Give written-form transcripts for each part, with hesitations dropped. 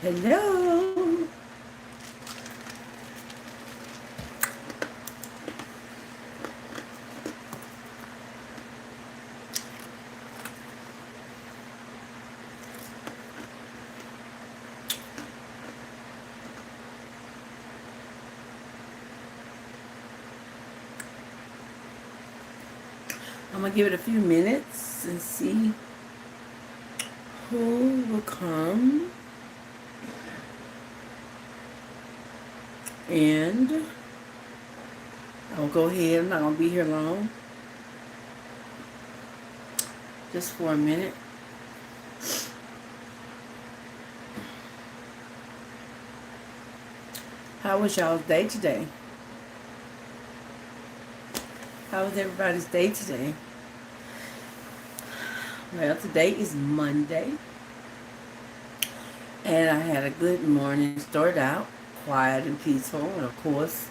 Hello. I'm going to give it a few minutes and see who will come. And I'll go ahead. I'm not going to be here long. Just for a minute. How was y'all's day today? How was everybody's day today? Well, today is Monday. And I had a good morning. Started out quiet and peaceful. And of course,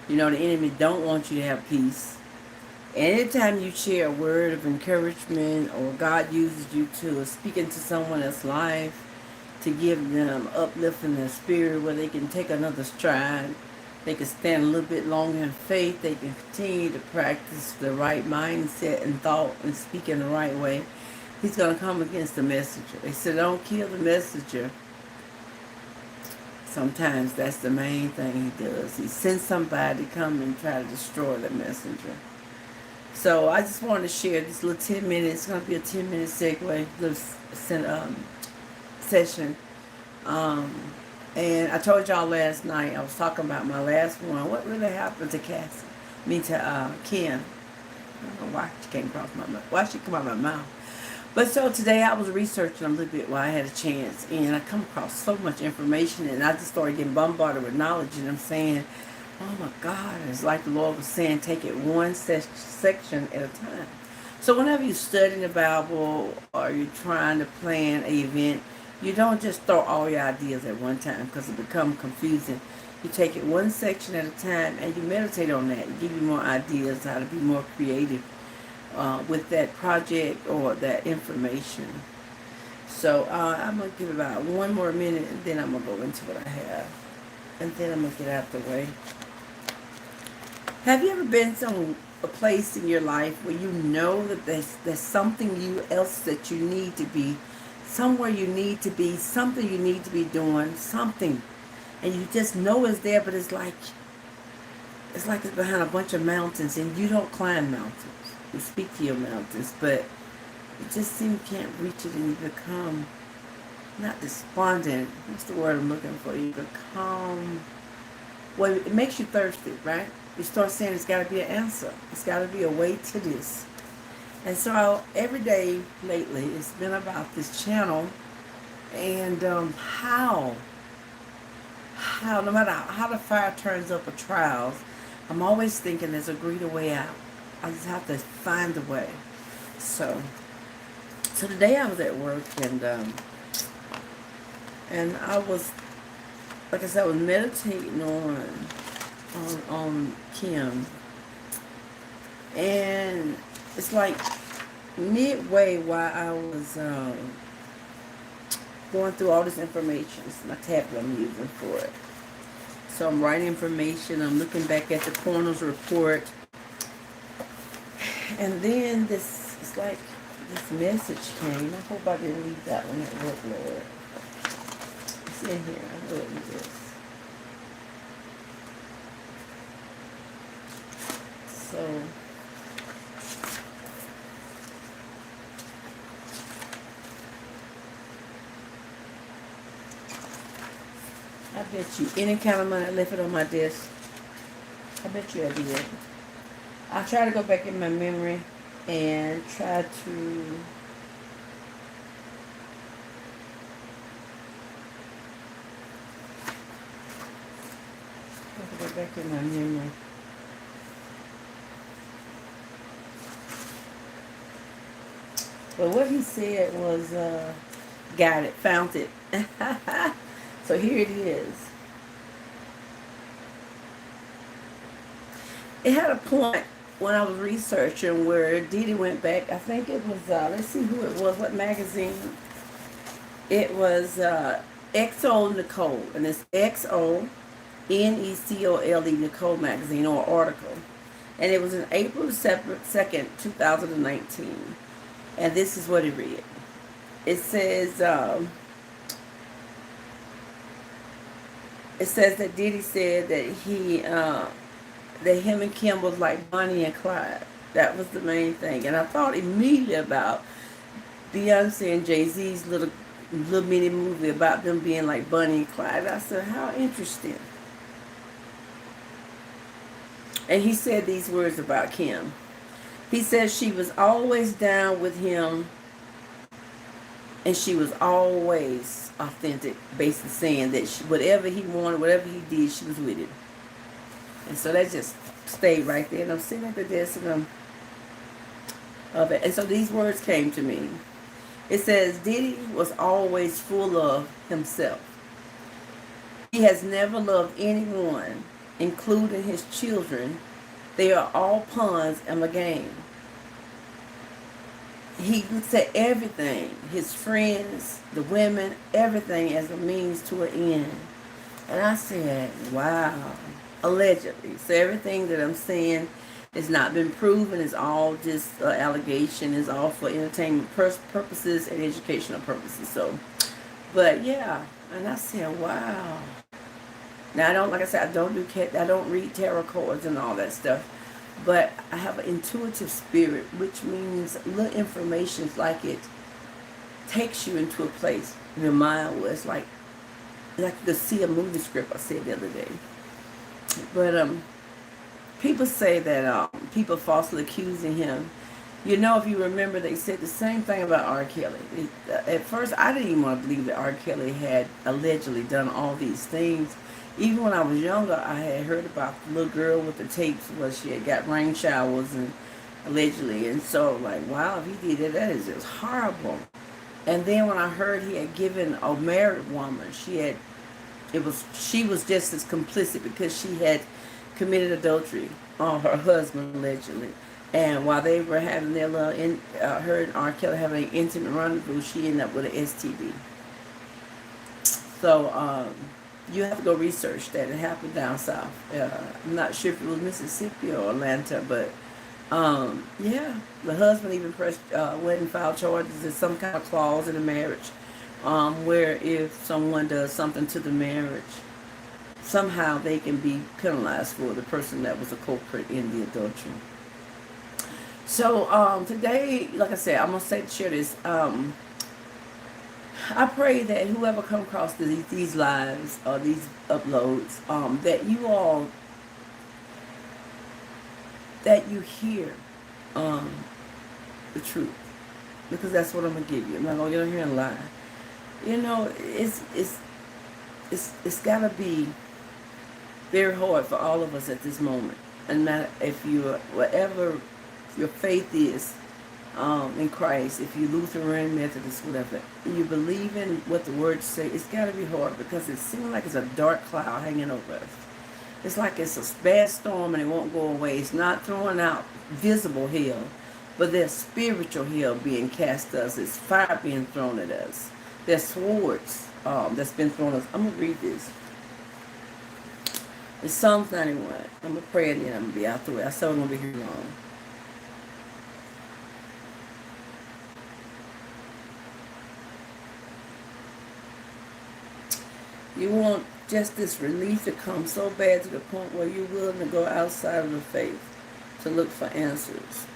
you know the enemy don't want you to have peace. Anytime you share a word of encouragement or God uses you to speak into someone else's life to give them uplift in their spirit where they can take another stride, they can stand a little bit longer in faith, they can continue to practice the right mindset and thought and speak in the right way, he's going to come against the messenger. They said don't kill the messenger. Sometimes that's the main thing he does. He sends somebody to come and try to destroy the messenger. So I just wanted to share this little 10 minutes. It's going to be a 10-minute segue, little session. And I told y'all last night, I was talking about my last one. What really happened to Cassie? To Kim. I don't know why she came across my mouth. Why she come out of my mouth? But so today I was researching a little bit while I had a chance. And I come across so much information. And I just started getting bombarded with knowledge. And I'm saying, oh my God, it's like the Lord was saying, take it one section at a time. So whenever you're studying the Bible or you're trying to plan an event, you don't just throw all your ideas at one time because it becomes confusing. You take it one section at a time and you meditate on that. It gives you more ideas how to be more creative with that project or that information. So I'm going to give about one more minute and then I'm going to go into what I have. And then I'm going to get out the way. Have you ever been a place in your life where you know that there's something else that you need to be, somewhere you need to be, something you need to be doing, something, and you just know it's there, but it's like it's behind a bunch of mountains, and you don't climb mountains. You speak to your mountains, but you just seem you can't reach it, and you become not despondent. What's the word I'm looking for? You become, well, it makes you thirsty, right? You start saying it's got to be an answer. It's got to be a way to this. And so every day lately, it's been about this channel and how, no matter how the fire turns up or trials, I'm always thinking there's a greater way out. I just have to find a way. So today I was at work and I was, like I said, I was meditating on Kim, and it's like midway while I was going through all this information. It's my tablet I'm using for it. So I'm writing information. I'm looking back at the coroner's report, and then it's like this message came. I hope I didn't leave that one at work, Lord. It's in here. I know it is. So I bet you any kind of money I left it on my desk. I bet you I did. I'll try to go back in my memory and try to go back in my memory. But what he said was, got it, found it. So here it is. It had a point when I was researching where Diddy went back. I think it was, let's see who it was, what magazine. It was XO Nicole, and it's XONECOLE Nicole magazine or article. And it was in April 2nd, 2019. And this is what it read. It says that Diddy said that that him and Kim was like Bonnie and Clyde. That was the main thing. And I thought immediately about Beyonce and Jay-Z's little mini movie about them being like Bonnie and Clyde. I said, how interesting. And he said these words about Kim. He says she was always down with him, and she was always authentic, basically saying that whatever he wanted, whatever he did, she was with him. And so that just stayed right there. And I'm sitting at the desk and of it. And so these words came to me. It says, Diddy was always full of himself. He has never loved anyone, including his children. They are all pawns in the game. He looks at everything, his friends, the women, everything as a means to an end. And I said, wow, allegedly. So everything that I'm saying has not been proven. It's all just allegation. It's all for entertainment purposes and educational purposes. So, but yeah, and I said, wow. Now I don't, like I said, I don't read tarot cards and all that stuff. But I have an intuitive spirit, which means little information is like it takes you into a place in your mind where it's like you could see a movie script, I said the other day. But people say that people falsely accusing him. You know, if you remember, they said the same thing about R. Kelly. At first, I didn't even want to believe that R. Kelly had allegedly done all these things. Even when I was younger, I had heard about the little girl with the tapes where she had got rain showers and allegedly. And so, like, wow, if he did that is just horrible. And then when I heard he had given a married woman, she was just as complicit because she had committed adultery on her husband allegedly. And while they were having their little, her and R. Kelly having an intimate rendezvous, she ended up with an STD. So, you have to go research that. It happened down south. I'm not sure if it was Mississippi or Atlanta, but yeah, the husband even went and filed charges. There's some kind of clause in the marriage where if someone does something to the marriage, somehow they can be penalized for the person that was a culprit in the adultery. So today, like I said, I'm going to share this. I pray that whoever come across these lives or these uploads, that you hear the truth, because that's what I'm gonna give you. I'm not gonna get on here and lie. You know, it's gotta be very hard for all of us at this moment, and matter if you whatever your faith is. In Christ, if you Lutheran, Methodist, whatever, you believe in what the words say, it's got to be hard because it seems like it's a dark cloud hanging over us. It's like it's a bad storm and it won't go away. It's not throwing out visible hell, but there's spiritual hell being cast at us. It's fire being thrown at us. There's swords that's been thrown at us. I'm going to read this. It's Psalm 91. I'm going to pray and then I'm going to be out the way. I said I'm going to be here long. You want just this relief to come so bad to the point where you're willing to go outside of the faith to look for answers.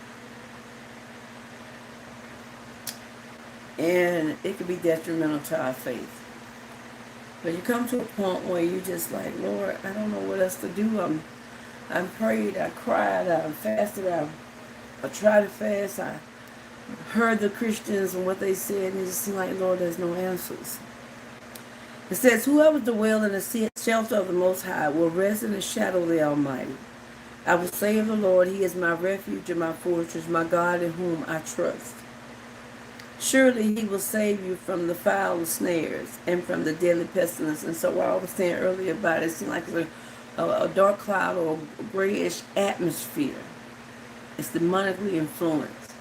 And it could be detrimental to our faith. But you come to a point where you just like, Lord, I don't know what else to do. I prayed, I cried, I fasted, I tried to fast, I heard the Christians and what they said, and it just seemed like, Lord, there's no answers. It says, whoever dwells in the shelter of the Most High will rest in the shadow of the Almighty. I will say of the Lord, He is my refuge and my fortress, my God in whom I trust. Surely He will save you from the foul snares and from the deadly pestilence. And so what I was saying earlier about it seems like it's a dark cloud or a grayish atmosphere. It's demonically influenced.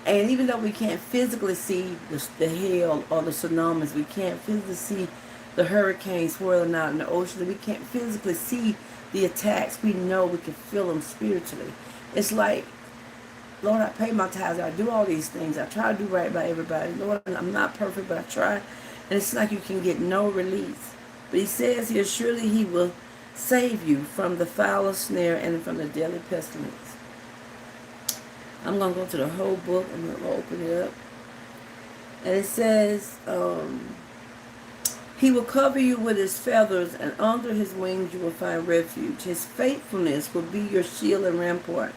And even though we can't physically see the hail or the tsunamis, we can't physically see the hurricanes swirling out in the ocean. We can't physically see the attacks. We know we can feel them spiritually. It's like, Lord, I pay my tithes. I do all these things. I try to do right by everybody. Lord, I'm not perfect, but I try. And it's like you can get no release. But he says here, surely he will save you from the foulest snare and from the deadly pestilence. I'm going to go to the whole book. I'm going to open it up. And it says, he will cover you with his feathers, and under his wings you will find refuge. His faithfulness will be your shield and rampart.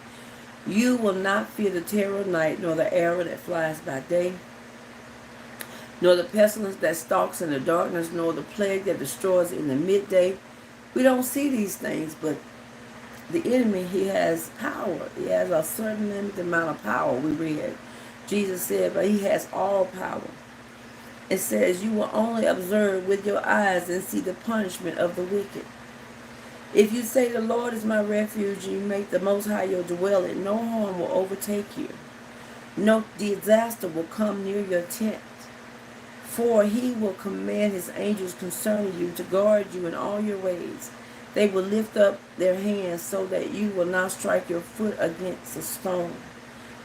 You will not fear the terror of night, nor the arrow that flies by day, nor the pestilence that stalks in the darkness, nor the plague that destroys in the midday. We don't see these things, but the enemy, he has power. He has a certain limited amount of power, we read. Jesus said, but he has all power. It says, you will only observe with your eyes and see the punishment of the wicked. If you say the Lord is my refuge, and you make the Most High your dwelling, no harm will overtake you. No disaster will come near your tent. For he will command his angels concerning you to guard you in all your ways. They will lift up their hands so that you will not strike your foot against a stone.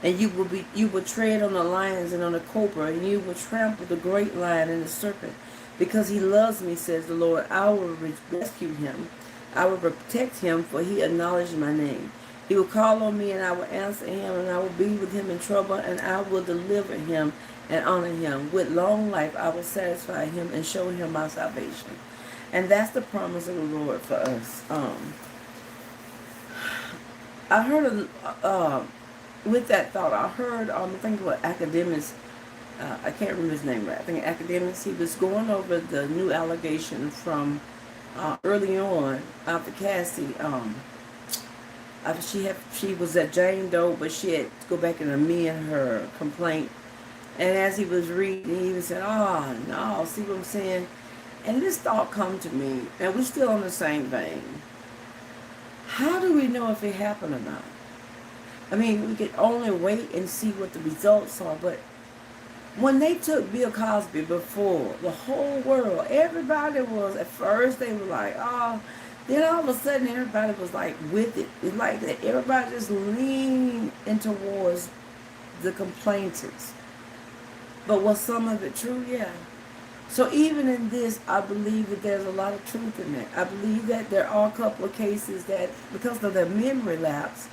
And you will tread on the lions and on the cobra, and you will trample the great lion and the serpent. Because he loves me, says the Lord, I will rescue him. I will protect him, for he acknowledged my name. He will call on me, and I will answer him, and I will be with him in trouble, and I will deliver him and honor him. With long life I will satisfy him and show him my salvation. And that's the promise of the Lord for us. I heard, with that thought, I heard, I think what academics, I can't remember his name right. I think academics, he was going over the new allegation from early on after Cassie. She was at Jane Doe, but she had to go back and amend her complaint. And as he was reading, he was saying, oh, no, see what I'm saying? And this thought come to me, and we're still on the same vein. How do we know if it happened or not? I mean, we could only wait and see what the results are, but when they took Bill Cosby before, the whole world, everybody was, at first they were like, oh, then all of a sudden everybody was like with it. It's like that everybody just leaned in towards the complainants. But was some of it true? Yeah. So even in this, I believe that there's a lot of truth in it. I believe that there are a couple of cases that, because of their memory lapse,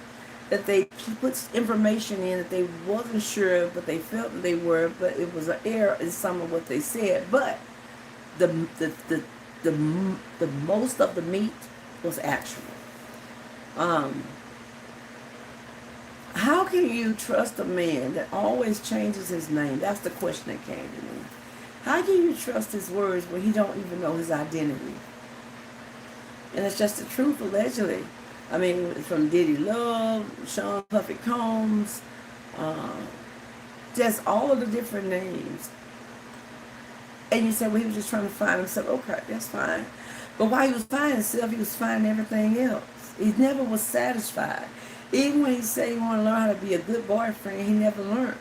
that they put information in that they wasn't sure, but they felt that they were, but it was an error in some of what they said. But the most of the meat was actual. How can you trust a man that always changes his name? That's the question that came to me. How can you trust his words when he don't even know his identity? And it's just the truth, allegedly. I mean, it's from Diddy Love, Sean Puffy Combs, just all of the different names. And you say, well, he was just trying to find himself. Okay, that's fine. But while he was finding himself, he was finding everything else. He never was satisfied. Even when he said he wanted to learn how to be a good boyfriend, he never learned.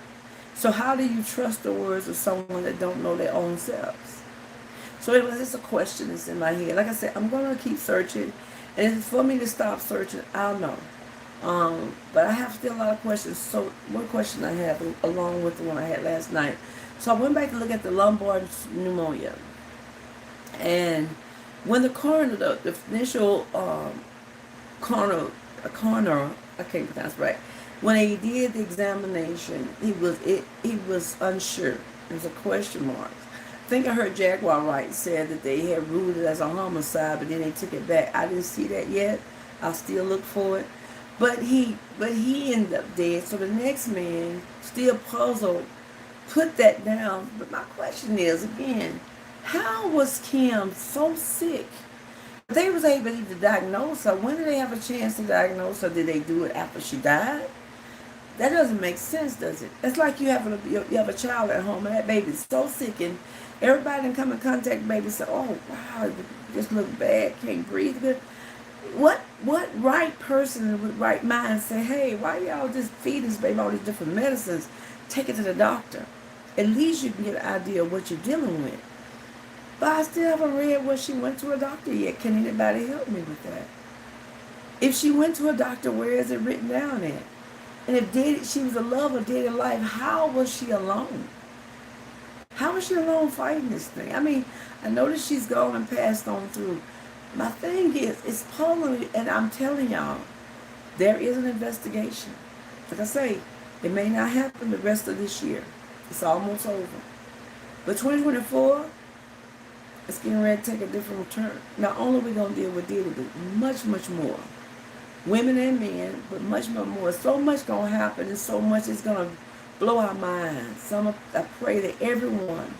So how do you trust the words of someone that don't know their own selves? So it was just a question that's in my head. Like I said, I'm going to keep searching. And if it's for me to stop searching, I'll know. But I have still a lot of questions. So one question I have, along with the one I had last night. So I went back to look at the lumbar pneumonia. And when the coroner, the initial coroner, I can't pronounce it right. When he did the examination, he was unsure. There was a question mark. I think I heard Jaguar Wright said that they had ruled it as a homicide, but then they took it back. I didn't see that yet. I'll still look for it. But he ended up dead. So the next man, still puzzled, put that down. But my question is, again, how was Kim so sick? They was able to diagnose her. When did they have a chance to diagnose her? Did they do it after she died? That doesn't make sense, does it? It's like you have a child at home and that baby's so sick and everybody can come in contact with the baby and say, oh, wow, it just look bad, can't breathe good. What right person with right mind say, hey, why y'all just feed this baby all these different medicines? Take it to the doctor. At least you can get an idea of what you're dealing with. But I still haven't read where she went to a doctor yet. Can anybody help me with that? If she went to a doctor, where is it written down at? And if she was a love of Diddy life, how was she alone? How was she alone fighting this thing? I mean, I noticed she's gone and passed on through. My thing is, it's puzzling, and I'm telling y'all, there is an investigation. Like I say, it may not happen the rest of this year. It's almost over. But 2024, it's getting ready to take a different turn. Not only are we going to deal with Diddy, but much, much more. Women and men, but much, much more. So much going to happen, and so much is going to blow our minds. I pray that everyone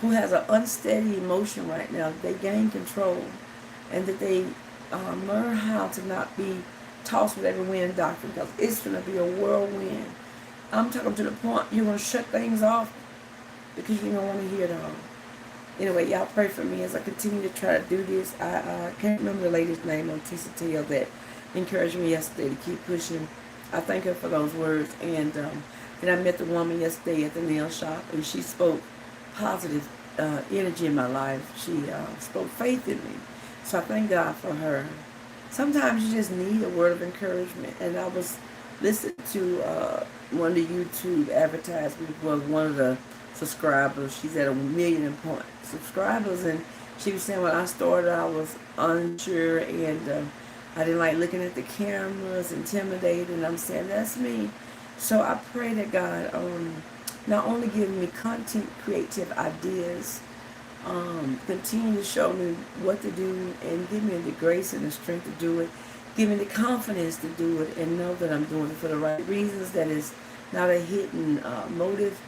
who has an unsteady emotion right now, they gain control, and that they learn how to not be tossed with every wind doctrine, because it's going to be a whirlwind. I'm talking to the point you're going to shut things off because you don't want to hear it all. Anyway, y'all pray for me as I continue to try to do this. I can't remember the lady's name on Tisa Tell that encouraged me yesterday to keep pushing. I thank her for those words. And then I met the woman yesterday at the nail shop, and she spoke positive energy in my life. She spoke faith in me. So I thank God for her. Sometimes you just need a word of encouragement. And I was listening to one of the YouTube advertisements was one of the subscribers. She's at 1 million subscribers, and she was saying when I started I was unsure, and I didn't like looking at the cameras, intimidated, and I'm saying that's me. So I pray that God not only give me content creative ideas, continue to show me what to do, and give me the grace and the strength to do it, give me the confidence to do it, and know that I'm doing it for the right reasons, that is not a hidden motive,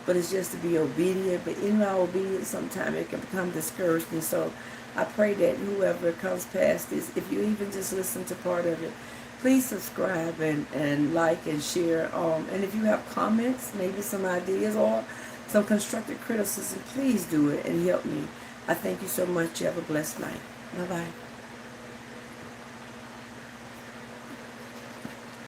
but it's just to be obedient. But in my obedience, sometimes it can become discouraging. So I pray that whoever comes past this, if you even just listen to part of it, please subscribe and like and share. And if you have comments, maybe some ideas or some constructive criticism, please do it and help me. I thank you so much. You have a blessed night. Bye-bye.